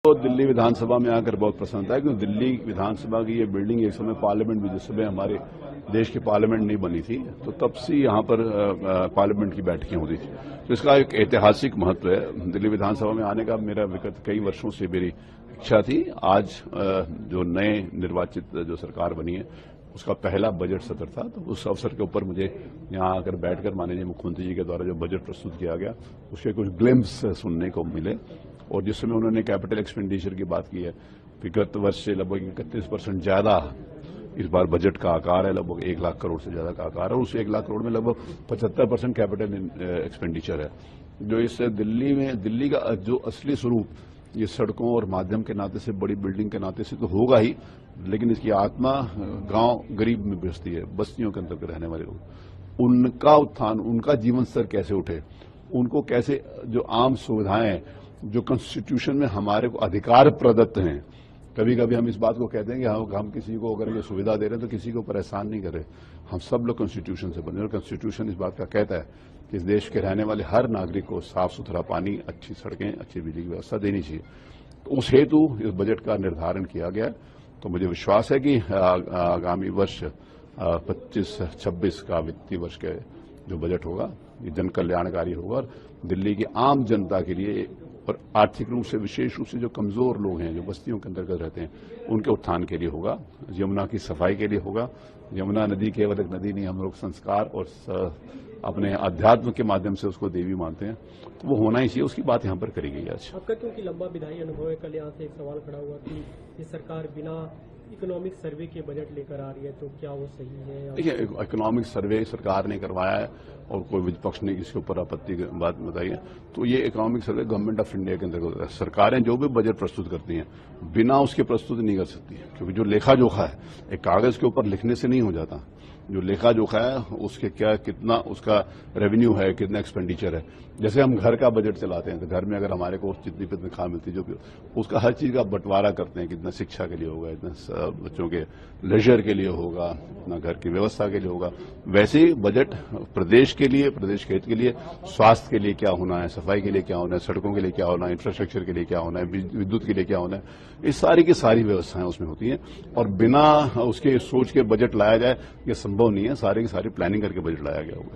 तो दिल्ली विधानसभा में आकर बहुत पसंद आया, क्योंकि दिल्ली विधानसभा की ये बिल्डिंग एक समय पार्लियामेंट भी, जिस समय हमारे देश की पार्लियामेंट नहीं बनी थी, तो तब से यहाँ पर पार्लियामेंट की बैठकें होती थी। तो इसका एक ऐतिहासिक महत्व है। दिल्ली विधानसभा में आने का मेरा विगत कई वर्षों से मेरी इच्छा थी। आज जो नए निर्वाचित जो सरकार बनी है, उसका पहला बजट सत्र था, तो उस अवसर के ऊपर मुझे यहाँ आकर बैठकर माननीय मुख्यमंत्री जी के द्वारा जो बजट प्रस्तुत किया गया, उसके कुछ ग्लिम्स सुनने को मिले। और जिस समय उन्होंने कैपिटल एक्सपेंडिचर की बात की है, विगत वर्ष से लगभग 31% ज्यादा इस बार बजट का आकार है, लगभग 1 लाख करोड़ से ज्यादा का आकार है। उस 1 लाख करोड़ में लगभग 75% कैपिटल एक्सपेंडिचर है। जो इस दिल्ली का जो असली स्वरूप ये सड़कों और माध्यम के नाते से, बड़ी बिल्डिंग के नाते से तो होगा ही, लेकिन इसकी आत्मा गांव गरीब में बसती है, बस्तियों के अंदर रहने वाले लोग, उनका उत्थान, उनका जीवन स्तर कैसे उठे, उनको कैसे जो आम सुविधाएं जो कॉन्स्टिट्यूशन में हमारे को अधिकार प्रदत्त हैं। कभी कभी हम इस बात को कहते हैं कि हम किसी को अगर ये सुविधा दे रहे हैं तो किसी को ऊपर एहसान नहीं कर रहे। हम सब लोग कॉन्स्टिट्यूशन से बने, और कॉन्स्टिट्यूशन इस बात का कहता है कि इस देश के रहने वाले हर नागरिक को साफ सुथरा पानी, अच्छी सड़कें, अच्छी बिजली की व्यवस्था देनी चाहिए। तो उस हेतु इस बजट का निर्धारण किया गया। तो मुझे विश्वास है कि आगामी वर्ष 25-26 का वित्तीय वर्ष के जो बजट होगा, ये जन कल्याणकारी होगा और दिल्ली की आम जनता के लिए, और आर्थिक रूप से विशेष रूप से जो कमजोर लोग हैं, जो बस्तियों के अंतर्गत रहते हैं, उनके उत्थान के लिए होगा। यमुना की सफाई के लिए होगा। यमुना नदी केवल एक नदी नहीं, हम लोग संस्कार और अपने अध्यात्म के माध्यम से उसको देवी मानते हैं, तो वो होना ही चाहिए। उसकी बात यहाँ पर करी गई है। आज आपका क्योंकि लंबा विधायी अनुभव है, कल यहाँ से एक सवाल खड़ा हुआ कि ये सरकार बिना इकोनॉमिक सर्वे के बजट लेकर आ रही है, तो क्या वो सही है? देखिए, इकोनॉमिक सर्वे सरकार ने करवाया है और कोई विपक्ष ने इसके ऊपर आपत्ति की बात बताई है, तो ये economic survey government of India के अंतर्गत है। सरकारें जो भी बजट प्रस्तुत करती हैं, बिना उसके प्रस्तुत नहीं कर सकती, क्योंकि जो लेखा जोखा है एक कागज के ऊपर लिखने से नहीं हो जाता। जो लेखा जोखा है उसके कितना उसका रेवेन्यू है, कितना एक्सपेंडिचर है। जैसे हम घर का बजट चलाते हैं, तो घर में अगर हमारे को जितनी तनख्वाह मिलती जो भी, उसका हर चीज का बंटवारा करते हैं, कितना शिक्षा के लिए होगा, इतना बच्चों के लेजर के लिए होगा, इतना घर की व्यवस्था के लिए होगा। वैसे ही बजट प्रदेश के लिए, प्रदेश के हित के लिए, स्वास्थ्य के लिए क्या होना है, सफाई के लिए क्या होना है, सड़कों के लिए क्या होना है, इंफ्रास्ट्रक्चर के लिए क्या होना है, विद्युत के लिए क्या होना है, इस सारी की सारी व्यवस्थाएं उसमें होती हैं। और बिना उसके सोच के बजट लाया जाए, ये संभव नहीं है। सारी की सारी प्लानिंग करके बजट लाया गया होगा।